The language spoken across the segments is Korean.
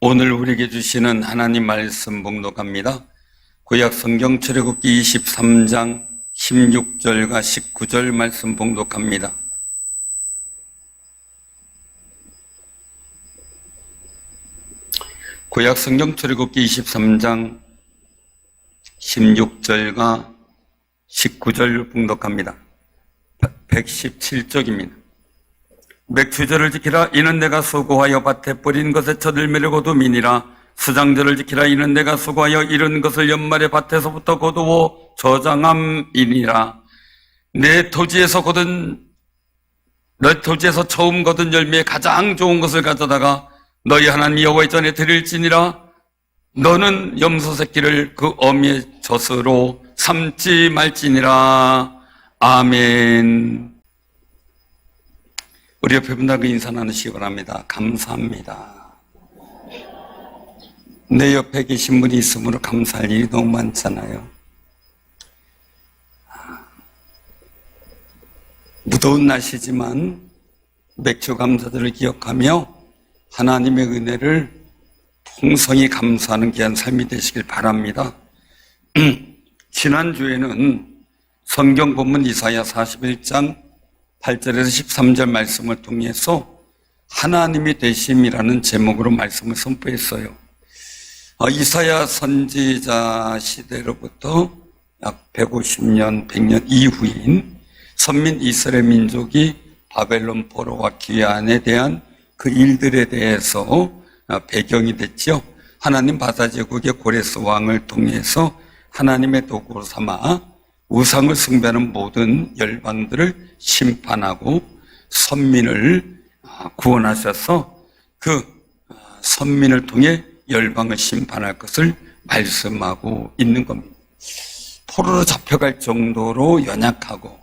오늘 우리에게 주시는 하나님 말씀 봉독합니다. 구약 성경 출애굽기 23장 16절과 19절 말씀 봉독합니다. 구약 성경 출애굽기 23장 16절과 19절 봉독합니다. 117쪽입니다. 맥추절을 지키라. 이는 내가 수고하여 밭에 뿌린 것에 젖을매를 거두미니라. 수장절을 지키라. 이는 내가 수고하여 이른 것을 연말에 밭에서부터 거두어 저장함이니라. 내 토지에서 처음 거둔 열매에 가장 좋은 것을 가져다가 너희 하나님 여호와의 전에 드릴지니라. 너는 염소 새끼를 그 어미의 젖으로 삼지 말지니라. 아멘. 우리 옆에 분들과 인사 나누시기 바랍니다. 감사합니다. 내 옆에 계신 분이 있으므로 감사할 일이 너무 많잖아요. 무더운 날씨지만 맥주 감사들을 기억하며 하나님의 은혜를 풍성히 감사하는 귀한 삶이 되시길 바랍니다. 지난주에는 성경 본문 이사야 41장 8절에서 13절 말씀을 통해서 하나님이 되심이라는 제목으로 말씀을 선포했어요. 이사야 선지자 시대로부터 약 150년, 100년 이후인 선민 이스라엘 민족이 바벨론 포로와 귀환에 대한 그 일들에 대해서 배경이 됐죠. 하나님 바사제국의 고레스 왕을 통해서 하나님의 도구로 삼아 우상을 숭배하는 모든 열방들을 심판하고 선민을 구원하셔서 그 선민을 통해 열방을 심판할 것을 말씀하고 있는 겁니다. 포로로 잡혀갈 정도로 연약하고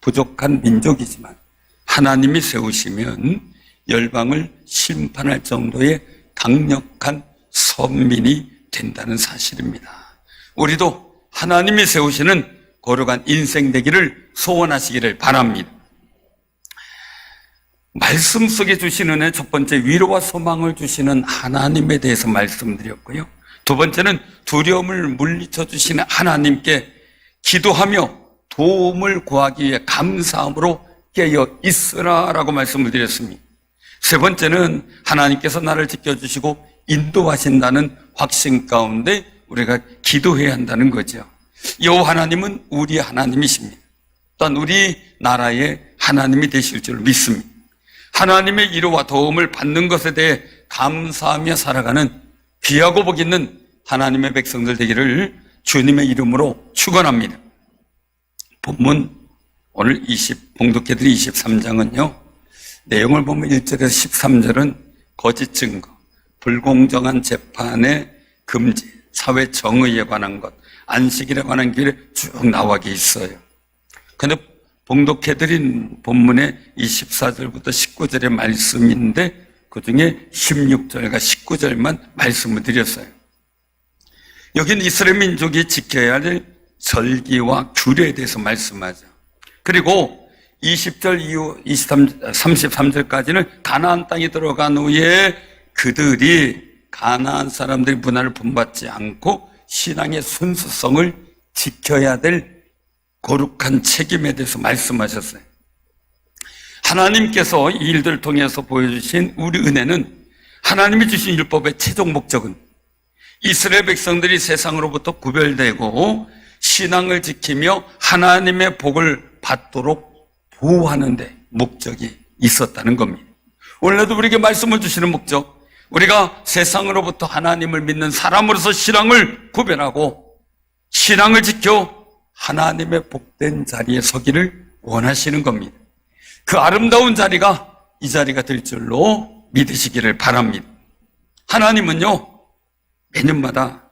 부족한 민족이지만 하나님이 세우시면 열방을 심판할 정도의 강력한 선민이 된다는 사실입니다. 우리도 하나님이 세우시는 거룩한 인생 되기를 소원하시기를 바랍니다. 말씀 속에 주신 은혜, 첫 번째 위로와 소망을 주시는 하나님에 대해서 말씀드렸고요. 두 번째는 두려움을 물리쳐 주시는 하나님께 기도하며 도움을 구하기 위해 감사함으로 깨어 있으라라고 말씀을 드렸습니다. 세 번째는 하나님께서 나를 지켜주시고 인도하신다는 확신 가운데 우리가 기도해야 한다는 거죠. 여호와 하나님은 우리 하나님이십니다. 또한 우리 나라의 하나님이 되실 줄 믿습니다. 하나님의 위로와 도움을 받는 것에 대해 감사하며 살아가는 귀하고 복 있는 하나님의 백성들 되기를 주님의 이름으로 축원합니다. 본문 오늘 봉독해드린 23장은요 내용을 보면 1절에서 13절은 거짓 증거, 불공정한 재판의 금지, 사회 정의에 관한 것, 안식일에 관한 길에 쭉 나와 있어요. 그런데 봉독해드린 본문의 24절부터 19절의 말씀인데 그 중에 16절과 19절만 말씀을 드렸어요. 여기는 이스라엘 민족이 지켜야 할 절기와 규례에 대해서 말씀하죠. 그리고 20절 이후 33절까지는 가나안 땅에 들어간 후에 그들이 가나안 사람들의 문화를 본받지 않고 신앙의 순수성을 지켜야 될 거룩한 책임에 대해서 말씀하셨어요. 하나님께서 이 일들을 통해서 보여주신 우리 은혜는 하나님이 주신 율법의 최종 목적은 이스라엘 백성들이 세상으로부터 구별되고 신앙을 지키며 하나님의 복을 받도록 보호하는 데 목적이 있었다는 겁니다. 오늘도 우리에게 말씀을 주시는 목적, 우리가 세상으로부터 하나님을 믿는 사람으로서 신앙을 구별하고 신앙을 지켜 하나님의 복된 자리에 서기를 원하시는 겁니다. 그 아름다운 자리가 이 자리가 될 줄로 믿으시기를 바랍니다. 하나님은요 매년마다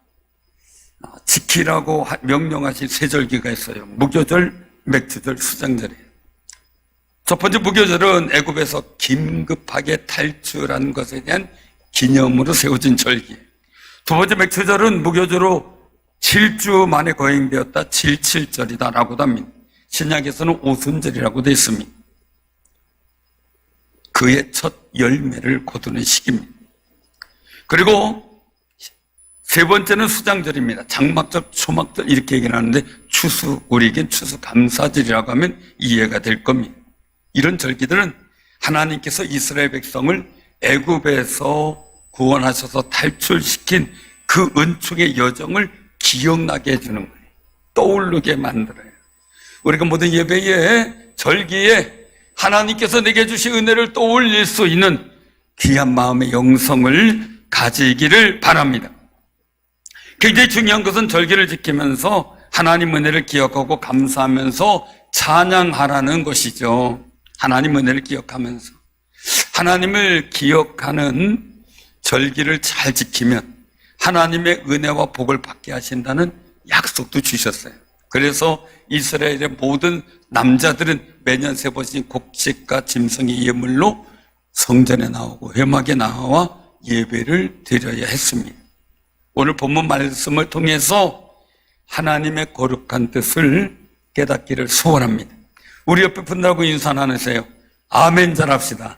지키라고 명령하신 세 절기가 있어요. 무교절, 맥추절, 수장절이에요. 첫 번째 무교절은 애굽에서 긴급하게 탈출한 것에 대한 기념으로 세워진 절기. 두 번째 맥추절은 무교절로 7주 만에 거행되었다 77절이다라고도 합니다. 신약에서는 오순절이라고 되어 있습니다. 그의 첫 열매를 거두는 시기입니다. 그리고 세 번째는 수장절입니다. 장막절, 초막절 이렇게 얘기를 하는데 추수, 우리에겐 추수감사절이라고 하면 이해가 될 겁니다. 이런 절기들은 하나님께서 이스라엘 백성을 애굽에서 구원하셔서 탈출시킨 그 은총의 여정을 기억나게 해주는 거예요. 떠오르게 만들어요. 우리가 모든 예배에, 절기에 하나님께서 내게 주신 은혜를 떠올릴 수 있는 귀한 마음의 영성을 가지기를 바랍니다. 굉장히 중요한 것은 절기를 지키면서 하나님 은혜를 기억하고 감사하면서 찬양하라는 것이죠. 하나님 은혜를 기억하면서. 하나님을 기억하는 절기를 잘 지키면 하나님의 은혜와 복을 받게 하신다는 약속도 주셨어요. 그래서 이스라엘의 모든 남자들은 매년 세 번씩 곡식과 짐승의 예물로 성전에 나오고 회막에 나와 예배를 드려야 했습니다. 오늘 본문 말씀을 통해서 하나님의 거룩한 뜻을 깨닫기를 소원합니다. 우리 옆에 분들하고 인사 나누세요. 아멘 잘합시다.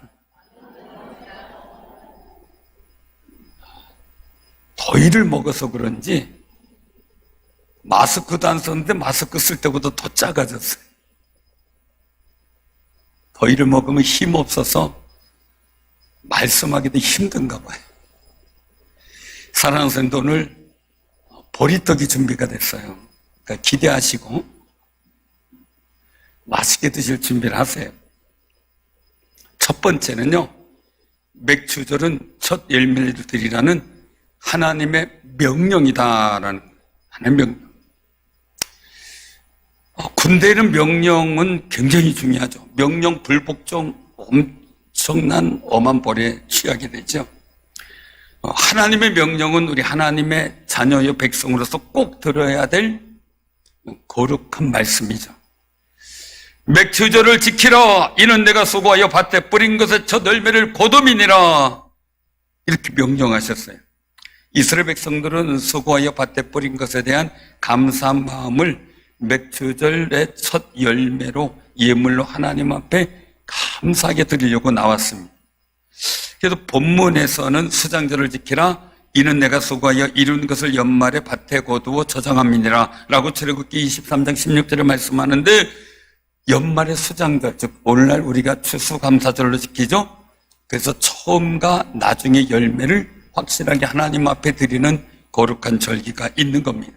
더위를 먹어서 그런지 마스크도 안 썼는데 마스크 쓸 때보다 더 작아졌어요. 더위를 먹으면 힘 없어서 말씀하기도 힘든가 봐요. 사랑하는 성도, 오늘 보리떡이 준비가 됐어요. 그러니까 기대하시고 맛있게 드실 준비를 하세요. 첫 번째는요, 맥주절은 첫 열매를 드리라는 하나님의 명령이다라는 하나님의 명령. 군대는 명령은 굉장히 중요하죠. 명령 불복종 엄청난 엄한 벌에 취하게 되죠. 하나님의 명령은 우리 하나님의 자녀여 백성으로서 꼭 들어야 될 거룩한 말씀이죠. 맥추절을 지키라. 이는 내가 수고하여 밭에 뿌린 것의 첫 열매를 거두미니라. 이렇게 명령하셨어요. 이스라엘 백성들은 수고하여 밭에 뿌린 것에 대한 감사한 마음을 맥추절의 첫 열매로 예물로 하나님 앞에 감사하게 드리려고 나왔습니다. 그래서 본문에서는 수장절을 지키라. 이는 내가 수고하여 이룬 것을 연말에 밭에 거두어 저장함이니라 라고 출애굽기 23장 16절에 말씀하는데, 연말의 수장절, 즉 오늘날 우리가 추수감사절로 지키죠. 그래서 처음과 나중에 열매를 확실하게 하나님 앞에 드리는 거룩한 절기가 있는 겁니다.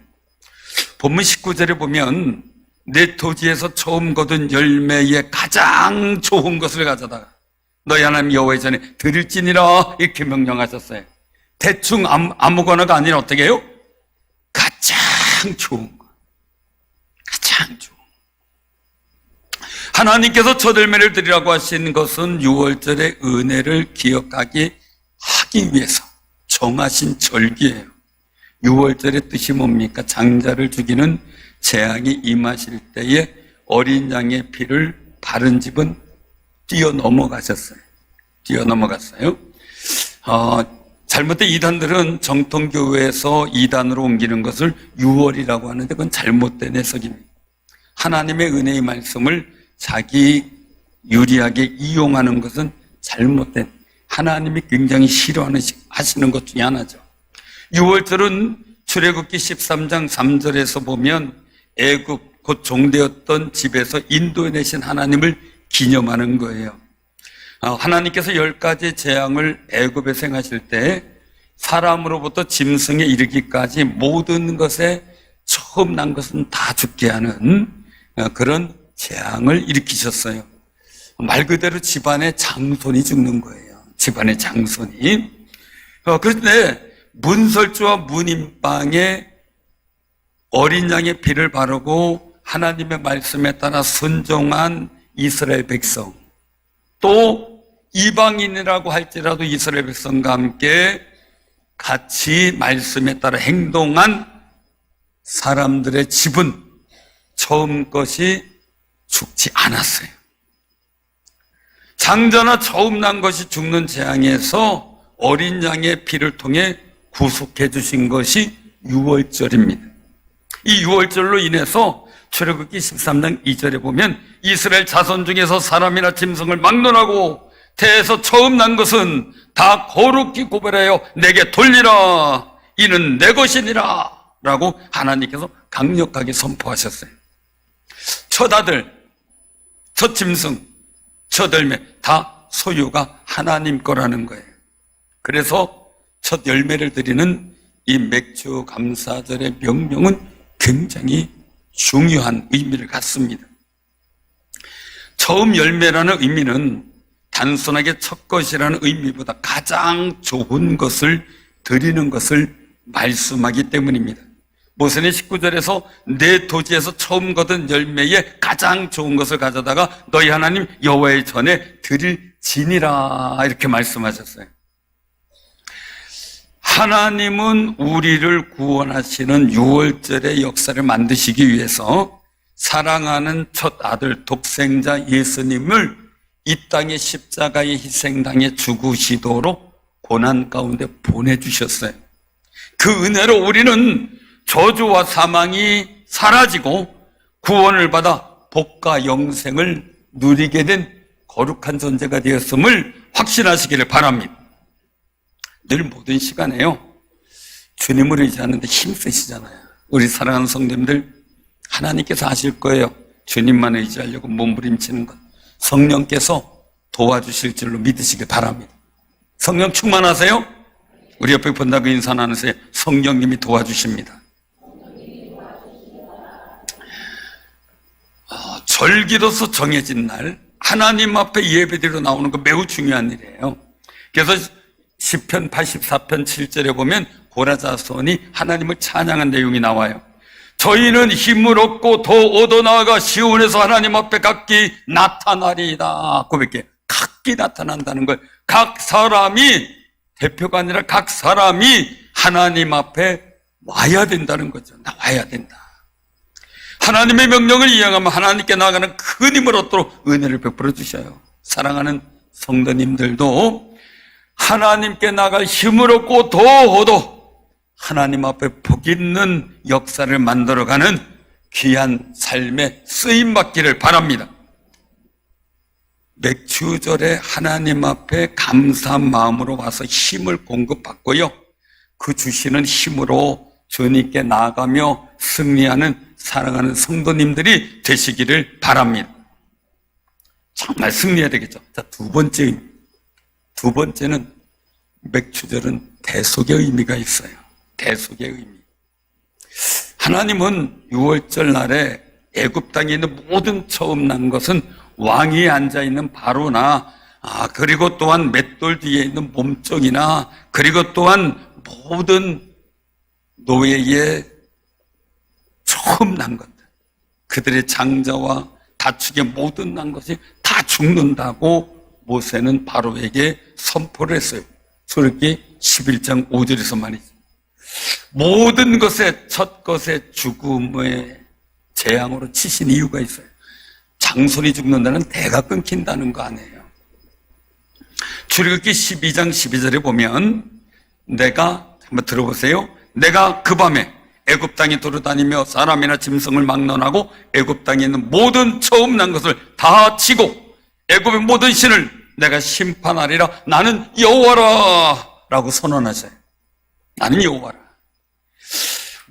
본문 19절에 보면 내 토지에서 처음 거둔 열매의 가장 좋은 것을 가져다가 너희 하나님 여호와의 전에 드릴지니라 이렇게 명령하셨어요. 대충 아무거나가 아니라 어떻게 해요? 가장 좋은 거. 가장 좋은 거. 하나님께서 첫 열매를 드리라고 하신 것은 6월절의 은혜를 기억하기 하기 위해서 정하신 절기예요. 6월절의 뜻이 뭡니까? 장자를 죽이는 재앙이 임하실 때에 어린 양의 피를 바른 집은 뛰어넘어가셨어요. 잘못된 이단들은 정통교회에서 이단으로 옮기는 것을 6월이라고 하는데 그건 잘못된 해석입니다. 하나님의 은혜의 말씀을 자기 유리하게 이용하는 것은 잘못된, 하나님이 굉장히 싫어하시는 것 중에 하나죠. 6월절은 출애굽기 13장 3절에서 보면 애굽 곧 종되었던 집에서 인도해내신 하나님을 기념하는 거예요. 하나님께서 10가지 재앙을 애굽에 행하실 때 사람으로부터 짐승에 이르기까지 모든 것에 처음 난 것은 다 죽게 하는 그런 재앙을 일으키셨어요. 말 그대로 집안의 장손이 죽는 거예요. 집안의 장손이. 그런데 문설주와 문인방에 어린 양의 피를 바르고 하나님의 말씀에 따라 순종한 이스라엘 백성, 또 이방인이라고 할지라도 이스라엘 백성과 함께 같이 말씀에 따라 행동한 사람들의 집은 처음 것이 죽지 않았어요. 장자나 처음 난 것이 죽는 재앙에서 어린 양의 피를 통해 구속해 주신 것이 6월절입니다. 이 6월절로 인해서 출애굽기 13장 2절에 보면 이스라엘 자손 중에서 사람이나 짐승을 막론하고 태에서 처음 난 것은 다 거룩히 구별하여 내게 돌리라. 이는 내 것이니라. 라고 하나님께서 강력하게 선포하셨어요. 첫 아들, 첫 짐승, 첫 열매 다 소유가 하나님 거라는 거예요. 그래서 첫 열매를 드리는 이 맥주 감사절의 명령은 굉장히 중요한 의미를 갖습니다. 처음 열매라는 의미는 단순하게 첫 것이라는 의미보다 가장 좋은 것을 드리는 것을 말씀하기 때문입니다. 모세는 19절에서 내 토지에서 처음 거둔 열매에 가장 좋은 것을 가져다가 너희 하나님 여호와의 전에 드릴지니라 이렇게 말씀하셨어요. 하나님은 우리를 구원하시는 6월절의 역사를 만드시기 위해서 사랑하는 첫 아들 독생자 예수님을 이 땅의 십자가의 희생당에 죽으시도록 고난 가운데 보내주셨어요. 그 은혜로 우리는 저주와 사망이 사라지고 구원을 받아 복과 영생을 누리게 된 거룩한 존재가 되었음을 확신하시기를 바랍니다. 늘 모든 시간에요, 주님을 의지하는데 힘쓰시잖아요. 우리 사랑하는 성도님들, 하나님께서 하실 거예요. 주님만 의지하려고 몸부림치는 것 성령께서 도와주실 줄로 믿으시길 바랍니다. 성령 충만하세요? 우리 옆에 본다고 인사 나누세요. 성령님이 도와주십니다. 절기로서 정해진 날 하나님 앞에 예배드리러 나오는 거 매우 중요한 일이에요. 그래서 시편 84편 7절에 보면 고라자손이 하나님을 찬양한 내용이 나와요. 저희는 힘을 얻고 더 얻어나아가 시온에서 하나님 앞에 각기 나타나리이다. 고백해. 각기 나타난다는 걸, 각 사람이, 대표가 아니라 각 사람이 하나님 앞에 와야 된다는 거죠. 나와야 된다. 하나님의 명령을 이행하면 하나님께 나아가는 큰 힘을 얻도록 은혜를 베풀어 주셔요. 사랑하는 성도님들도 하나님께 나갈 힘을 얻고 더 얻어 하나님 앞에 복 있는 역사를 만들어가는 귀한 삶에 쓰임받기를 바랍니다. 맥주절에 하나님 앞에 감사한 마음으로 와서 힘을 공급받고요, 그 주시는 힘으로 주님께 나아가며 승리하는 사랑하는 성도님들이 되시기를 바랍니다. 정말 승리해야 되겠죠. 자, 두 번째는 맥주절은 대속의 의미가 있어요. 대속의 의미. 하나님은 6월절 날에 애굽 땅에 있는 모든 처음 난 것은 왕위에 앉아있는 바로나, 그리고 또한 맷돌 뒤에 있는 몸종이나, 그리고 또한 모든 노예의 처음 난 것들, 그들의 장자와 가축의 모든 난 것이 다 죽는다고 모세는 바로에게 선포를 했어요. 출애굽기 11장 5절에서 말이죠. 모든 것의 첫 것의 죽음의 재앙으로 치신 이유가 있어요. 장손이 죽는다는 대가 끊긴다는 거 아니에요. 출애굽기 12장 12절에 보면, 내가 한번 들어보세요. 내가 그 밤에 애굽 땅에 돌아다니며 사람이나 짐승을 막론하고 애굽 땅에 있는 모든 처음 난 것을 다 치고 애굽의 모든 신을 내가 심판하리라. 나는 여호와라 라고 선언하세요. 나는 여호와라.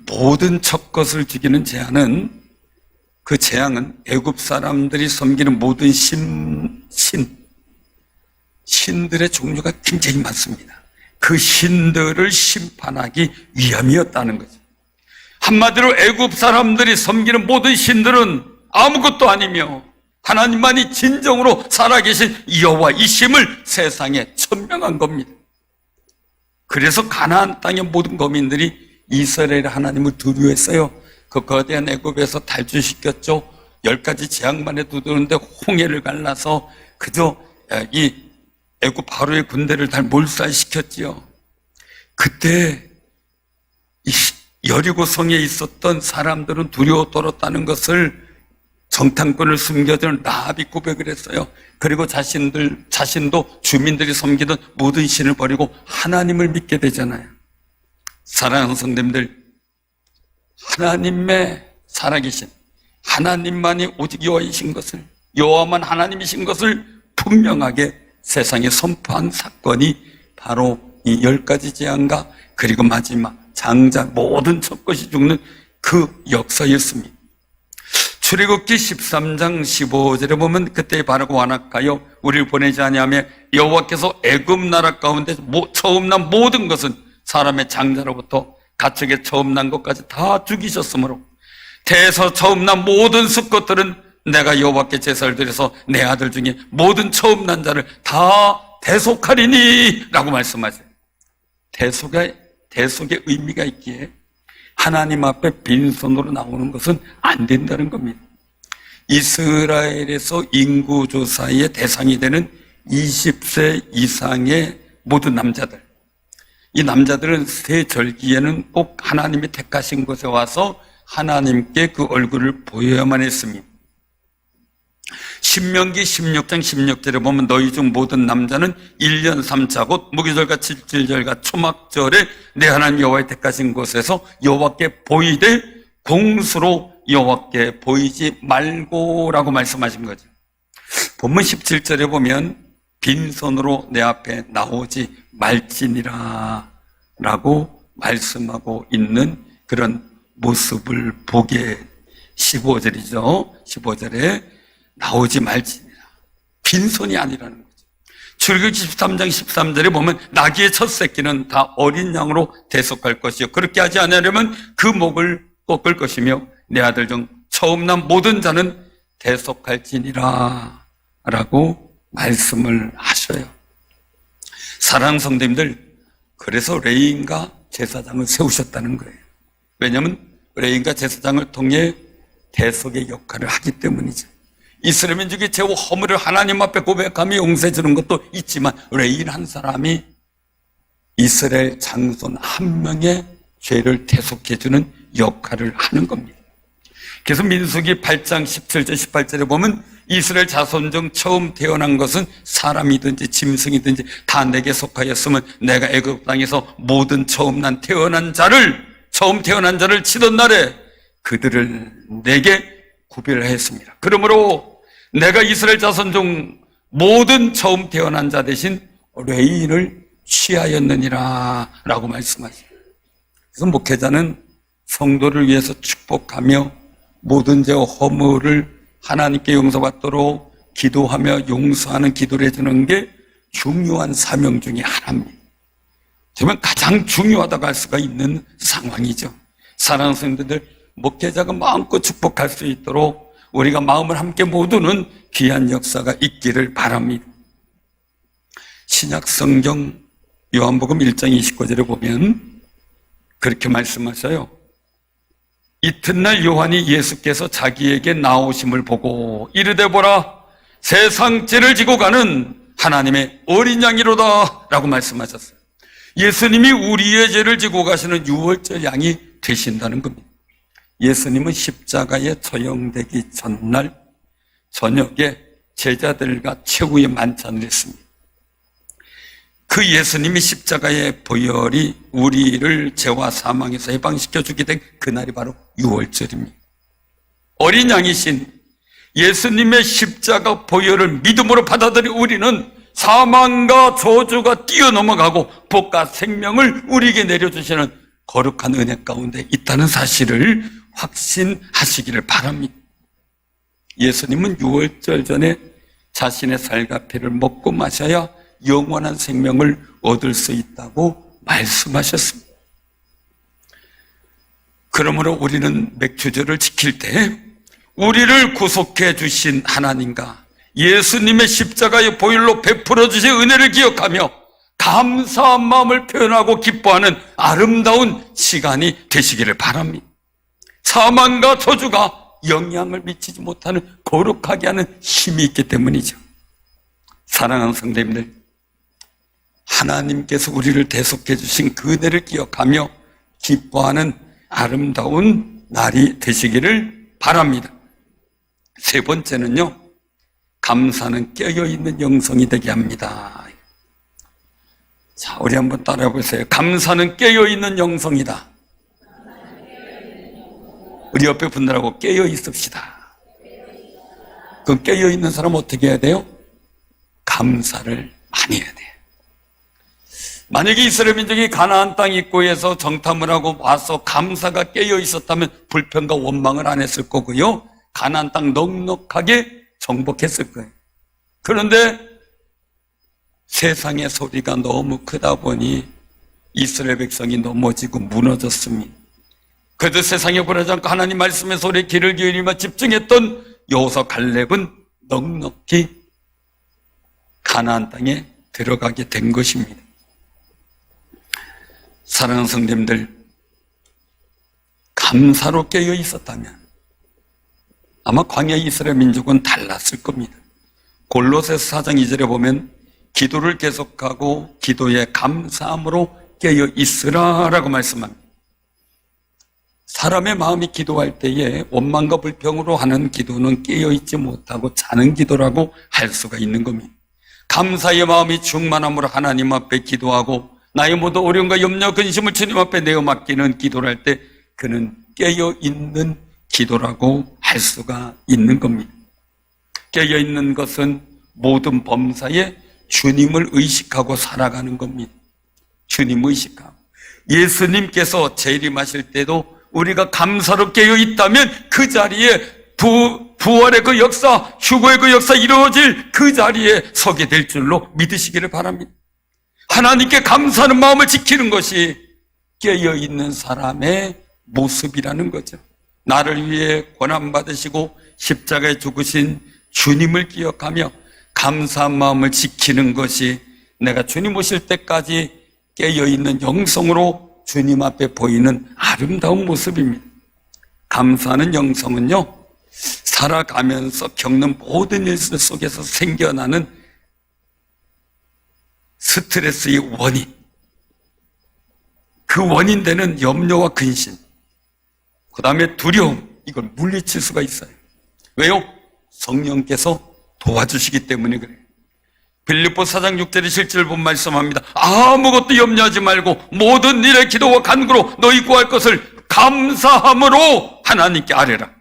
모든 첫 것을 죽이는 재앙은, 그 재앙은 애굽 사람들이 섬기는 모든 신들의 종류가 굉장히 많습니다. 그 신들을 심판하기 위함이었다는 거죠. 한마디로 애굽 사람들이 섬기는 모든 신들은 아무것도 아니며 하나님만이 진정으로 살아계신 여호와이심을 세상에 천명한 겁니다. 그래서 가나안 땅의 모든 거민들이 이스라엘의 하나님을 두려워했어요. 그 거대한 애굽에서 탈출시켰죠. 10가지 재앙만 해도 되는데 홍해를 갈라서 그저 이 애굽 바로의 군대를 다 몰살시켰지요. 그때 이 여리고 성에 있었던 사람들은 두려워 떨었다는 것을 정탐꾼을 숨겨둔 라합이 고백을 했어요. 그리고 자신도 주민들이 섬기던 모든 신을 버리고 하나님을 믿게 되잖아요. 사랑하는 성도님들, 하나님의 살아계신 하나님만이 오직 여호와이신 것을, 여호와만 하나님이신 것을 분명하게 세상에 선포한 사건이 바로 이 10가지 재앙과 그리고 마지막 장자 모든 첫것이 죽는 그 역사였습니다. 출애굽기 13장 15절에 보면 그때 바라고 완악하여 우리를 보내지 아니하며 여호와께서 애굽 나라 가운데 처음 난 모든 것은 사람의 장자로부터 가축의 처음 난 것까지 다 죽이셨으므로 태에서 처음 난 모든 숫것들은 내가 여호와께 제사를 드려서 내 아들 중에 모든 처음 난 자를 다 대속하리니 라고 말씀하세요. 대속의 의미가 있기에 하나님 앞에 빈손으로 나오는 것은 안 된다는 겁니다. 이스라엘에서 인구조사의 대상이 되는 20세 이상의 모든 남자들, 이 남자들은 새 절기에는 꼭 하나님이 택하신 곳에 와서 하나님께 그 얼굴을 보여야만 했습니다. 신명기 16장 16절에 보면 너희 중 모든 남자는 1년 3차 곧 무교절과 칠칠절과 초막절에 내 하나님 여호와의 택하신 곳에서 여호와께 보이되 공수로 여호와께 보이지 말고라고 말씀하신 거죠. 본문 17절에 보면 빈손으로 내 앞에 나오지 말지니라 라고 말씀하고 있는 그런 모습을 보게 15절이죠. 15절에 나오지 말지니라. 빈손이 아니라는 거죠. 출애굽기 13장 13절에 보면 나귀의 첫 새끼는 다 어린 양으로 대속할 것이요 그렇게 하지 않으려면 그 목을 꺾을 것이며 내 아들 중 처음 난 모든 자는 대속할지니라 라고 말씀을 하셔요. 사랑하는 성도님들, 그래서 레위인과 제사장을 세우셨다는 거예요. 왜냐하면 레위인과 제사장을 통해 대속의 역할을 하기 때문이죠. 이스라엘 민족의 죄와 허물을 하나님 앞에 고백하며 용서해 주는 것도 있지만 레위인 한 사람이 이스라엘 장손 한 명의 죄를 대속해 주는 역할을 하는 겁니다. 그래서 민수기 8장 17절 18절에 보면 이스라엘 자손 중 처음 태어난 것은 사람이든지 짐승이든지 다 내게 속하였으면 내가 애굽 땅에서 모든 처음 태어난 자를 치던 날에 그들을 내게 구별하였습니다. 그러므로 내가 이스라엘 자손 중 모든 처음 태어난 자 대신 레위인을 취하였느니라 라고 말씀하시죠. 그래서 목회자는 성도를 위해서 축복하며 모든 죄와 허물을 하나님께 용서받도록 기도하며 용서하는 기도를 해주는 게 중요한 사명 중에 하나입니다. 정말 가장 중요하다고 할 수가 있는 상황이죠. 사랑하는 성도들, 목회자가 마음껏 축복할 수 있도록 우리가 마음을 함께 모두는 귀한 역사가 있기를 바랍니다. 신약 성경 요한복음 1장 29절에 보면 그렇게 말씀하셔요. 이튿날 요한이 예수께서 자기에게 나오심을 보고 이르되 보라 세상 죄를 지고 가는 하나님의 어린 양이로다 라고 말씀하셨어요. 예수님이 우리의 죄를 지고 가시는 유월절 양이 되신다는 겁니다. 예수님은 십자가에 처형되기 전날 저녁에 제자들과 최후의 만찬을 했습니다. 그 예수님이 십자가의 보혈이 우리를 죄와 사망에서 해방시켜 주게 된 그날이 바로 유월절입니다. 어린 양이신 예수님의 십자가 보혈을 믿음으로 받아들인 우리는 사망과 저주가 뛰어넘어가고 복과 생명을 우리에게 내려주시는 거룩한 은혜 가운데 있다는 사실을 확신하시기를 바랍니다. 예수님은 유월절 전에 자신의 살과 피를 먹고 마셔야 영원한 생명을 얻을 수 있다고 말씀하셨습니다. 그러므로 우리는 맥주절을 지킬 때 우리를 구속해 주신 하나님과 예수님의 십자가의 보혈로 베풀어 주신 은혜를 기억하며 감사한 마음을 표현하고 기뻐하는 아름다운 시간이 되시기를 바랍니다. 사망과 저주가 영향을 미치지 못하는 거룩하게 하는 힘이 있기 때문이죠. 사랑하는 성도님들, 하나님께서 우리를 대속해 주신 그 은혜를 기억하며 기뻐하는 아름다운 날이 되시기를 바랍니다. 세 번째는요, 감사는 깨어있는 영성이 되게 합니다. 자, 우리 한번 따라해 보세요. 감사는 깨어있는 영성이다. 우리 옆에 분들하고 깨어 있읍시다. 그럼 깨어 있는 사람 어떻게 해야 돼요? 감사를 많이 해야 돼요. 만약에 이스라엘 민족이 가나안 땅 입구에서 정탐을 하고 와서 감사가 깨어 있었다면 불평과 원망을 안 했을 거고요. 가나안 땅 넉넉하게 정복했을 거예요. 그런데 세상의 소리가 너무 크다 보니 이스라엘 백성이 넘어지고 무너졌습니다. 그래도 세상에 불하지 않고 하나님 말씀의 소리에 귀를 기울이며 집중했던 여호수아 갈렙은 넉넉히 가나안 땅에 들어가게 된 것입니다. 사랑하는 성도님들, 감사로 깨어 있었다면 아마 광야 이스라엘 민족은 달랐을 겁니다. 골로새서 4장 2절에 보면 기도를 계속하고 기도에 감사함으로 깨어 있으라 라고 말씀합니다. 사람의 마음이 기도할 때에 원망과 불평으로 하는 기도는 깨어있지 못하고 자는 기도라고 할 수가 있는 겁니다. 감사의 마음이 충만함으로 하나님 앞에 기도하고 나의 모든 어려움과 염려, 근심을 주님 앞에 내어 맡기는 기도를 할 때 그는 깨어있는 기도라고 할 수가 있는 겁니다. 깨어있는 것은 모든 범사에 주님을 의식하고 살아가는 겁니다. 주님 의식하고. 예수님께서 재림하실 때도 우리가 감사로 깨어 있다면 그 자리에 부활의 그 역사, 휴거의 그 역사 이루어질 그 자리에 서게 될 줄로 믿으시기를 바랍니다. 하나님께 감사하는 마음을 지키는 것이 깨어있는 사람의 모습이라는 거죠. 나를 위해 고난받으시고 십자가에 죽으신 주님을 기억하며 감사한 마음을 지키는 것이 내가 주님 오실 때까지 깨어있는 영성으로 주님 앞에 보이는 아름다운 모습입니다. 감사하는 영성은요, 살아가면서 겪는 모든 일 속에서 생겨나는 스트레스의 원인, 그 원인 되는 염려와 근심, 그 다음에 두려움, 이걸 물리칠 수가 있어요. 왜요? 성령께서 도와주시기 때문에 그래요. 빌립보 4장 6절의 실제를 본 말씀합니다. 아무것도 염려하지 말고 모든 일에 기도와 간구로 너희 구할 것을 감사함으로 하나님께 아뢰라.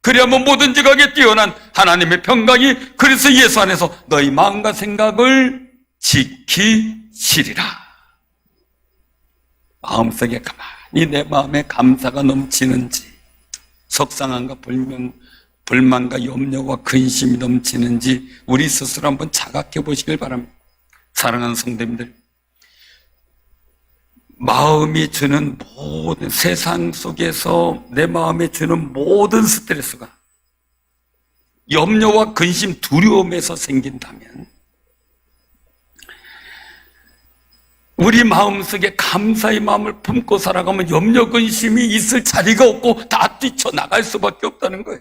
그리하면 뭐든지 가게 뛰어난 하나님의 평강이 그리스도 예수 안에서 너희 마음과 생각을 지키시리라. 마음속에 가만히 내 마음에 감사가 넘치는지, 속상함과 불만과 염려와 근심이 넘치는지 우리 스스로 한번 자각해 보시길 바랍니다. 사랑하는 성도님들, 마음이 주는 모든, 세상 속에서 내 마음에 주는 모든 스트레스가 염려와 근심, 두려움에서 생긴다면 우리 마음속에 감사의 마음을 품고 살아가면 염려, 근심이 있을 자리가 없고 다 뛰쳐나갈 수밖에 없다는 거예요.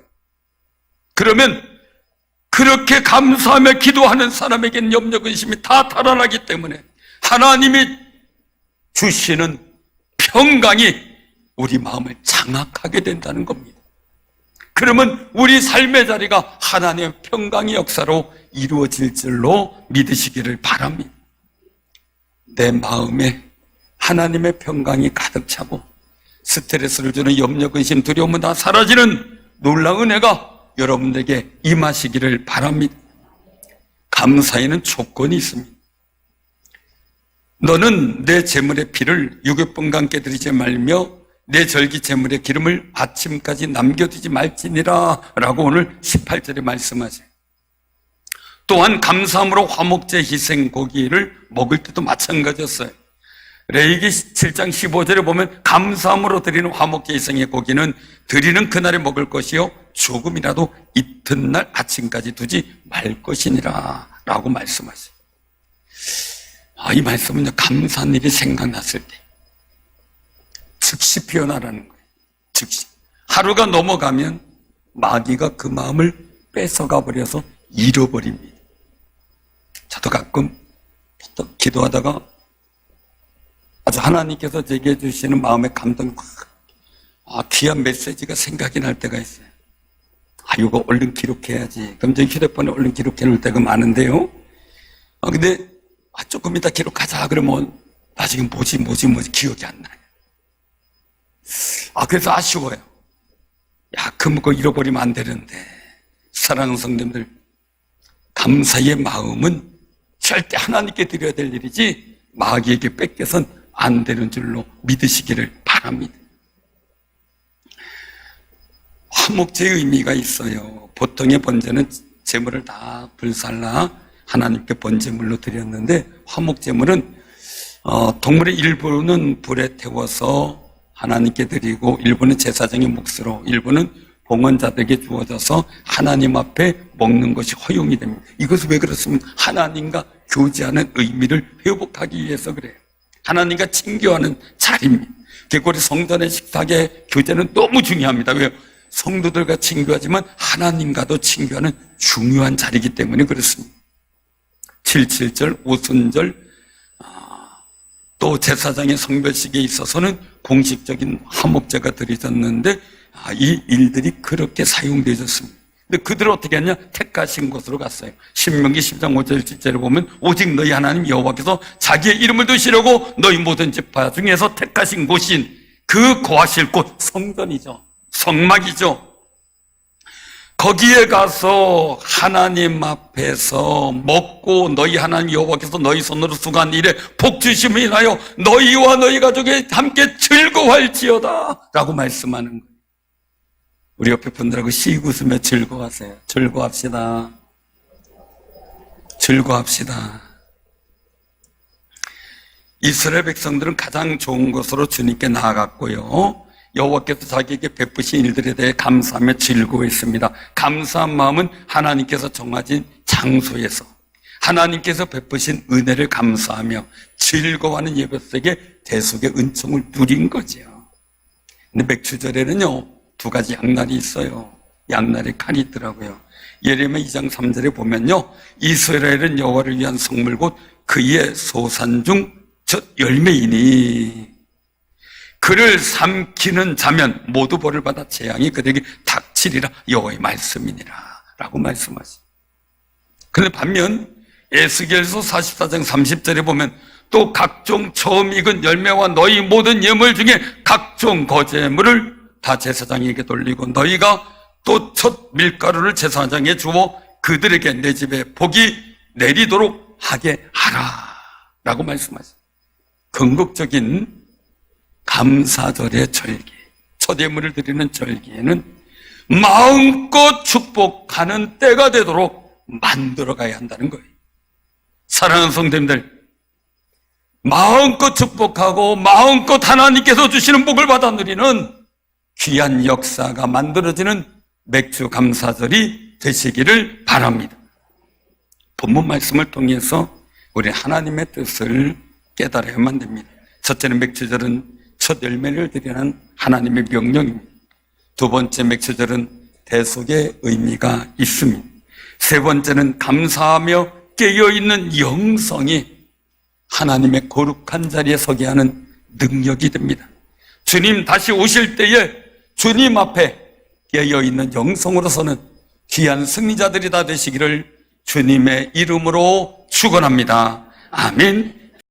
그러면 그렇게 감사하며 기도하는 사람에게는 염려, 근심이 다 달아나기 때문에 하나님이 주시는 평강이 우리 마음을 장악하게 된다는 겁니다. 그러면 우리 삶의 자리가 하나님의 평강의 역사로 이루어질 줄로 믿으시기를 바랍니다. 내 마음에 하나님의 평강이 가득 차고 스트레스를 주는 염려, 근심, 두려움은 다 사라지는 놀라운 은혜가 여러분들에게 임하시기를 바랍니다. 감사에는 조건이 있습니다. 너는 내 제물의 피를 유괴분과 함께 드리지 말며 내 절기 제물의 기름을 아침까지 남겨두지 말지니라 라고 오늘 18절에 말씀하세요. 또한 감사함으로 화목제 희생 고기를 먹을 때도 마찬가지였어요. 레위기 7장 15절에 보면 감사함으로 드리는 화목제 희생의 고기는 드리는 그날에 먹을 것이요 조금이라도 이튿날 아침까지 두지 말 것이니라 라고 말씀하세요. 이 말씀은 감사한 일이 생각났을 때 즉시 피어나라는 거예요. 즉시. 하루가 넘어가면 마귀가 그 마음을 뺏어가 버려서 잃어버립니다. 저도 가끔 기도하다가 아주 하나님께서 제게 주시는 마음의 감동, 귀한 메시지가 생각이 날 때가 있어요. 이거 얼른 기록해야지. 그럼 제 휴대폰에 얼른 기록해 놓을 때가 많은데요. 근데 조금 이따 기록하자 그러면 나중에 뭐지 기억이 안 나요. 그래서 아쉬워요. 그거 잃어버리면 안 되는데. 사랑하는 성도님들, 감사의 마음은 절대 하나님께 드려야 될 일이지 마귀에게 뺏겨선 안 되는 줄로 믿으시기를 바랍니다. 화목제의 의미가 있어요. 보통의 번제는 제물을 다 불살라 하나님께 번제물로 드렸는데, 화목제물은 동물의 일부는 불에 태워서 하나님께 드리고, 일부는 제사장의 몫으로, 일부는 봉헌자들에게 주어져서 하나님 앞에 먹는 것이 허용이 됩니다. 이것은 왜 그렇습니까? 하나님과 교제하는 의미를 회복하기 위해서 그래요. 하나님과 친교하는 자리입니다. 개고리 성전의 식탁의 교제는 너무 중요합니다. 왜요? 성도들과 친교하지만 하나님과도 친교하는 중요한 자리이기 때문에 그렇습니다. 7.7절, 오순절, 또 제사장의 성별식에 있어서는 공식적인 화목제가 드려졌는데, 이 일들이 그렇게 사용되어졌습니다. 근데 그들은 어떻게 했냐? 택하신 곳으로 갔어요. 신명기 10장 5절 7절에 보면 오직 너희 하나님 여호와께서 자기의 이름을 두시려고 너희 모든 지파 중에서 택하신 곳인 그 거하실 곳, 성전이죠. 성막이죠. 거기에 가서 하나님 앞에서 먹고 너희 하나님 여호와께서 너희 손으로 수고한 일에 복 주심을 인하여 너희와 너희 가족이 함께 즐거워할지어다 라고 말씀하는 거예요. 우리 옆에 분들하고 씩 웃으며 즐거워하세요. 즐거워합시다. 즐거워합시다. 이스라엘 백성들은 가장 좋은 것으로 주님께 나아갔고요, 여호와께서 자기에게 베푸신 일들에 대해 감사하며 즐거워했습니다. 감사한 마음은 하나님께서 정하신 장소에서 하나님께서 베푸신 은혜를 감사하며 즐거워하는 예배 속에 대속의 은총을 누린 거죠. 근데 맥추절에는요, 두 가지 양날이 있어요. 양날에 칼이 있더라고요. 예레미야 2장 3절에 보면요, 이스라엘은 여호와를 위한 성물 곧 그의 소산 중 첫 열매이니 그를 삼키는 자면 모두 벌을 받아 재앙이 그들에게 닥치리라 여호와의 말씀이니라 라고 말씀하시죠. 그런데 반면 에스겔서 44장 30절에 보면 또 각종 처음 익은 열매와 너희 모든 예물 중에 각종 거제물을 다 제사장에게 돌리고 너희가 또 첫 밀가루를 제사장에 주어 그들에게 내 집에 복이 내리도록 하게 하라 라고 말씀하시죠. 건국적인 감사절의 절기, 첫 예물을 드리는 절기에는 마음껏 축복하는 때가 되도록 만들어가야 한다는 거예요. 사랑하는 성도님들, 마음껏 축복하고 마음껏 하나님께서 주시는 복을 받아 누리는 귀한 역사가 만들어지는 맥주 감사절이 되시기를 바랍니다. 본문 말씀을 통해서 우리 하나님의 뜻을 깨달아야만 됩니다. 첫째는 맥주절은 첫 열매를 드리는 하나님의 명령입니다. 두 번째, 맥주절은 대속의 의미가 있습니다. 세 번째는 감사하며 깨어있는 영성이 하나님의 거룩한 자리에 서게 하는 능력이 됩니다. 주님 다시 오실 때에 주님 앞에 깨어있는 영성으로서는 귀한 승리자들이 다 되시기를 주님의 이름으로 축원합니다. 아멘.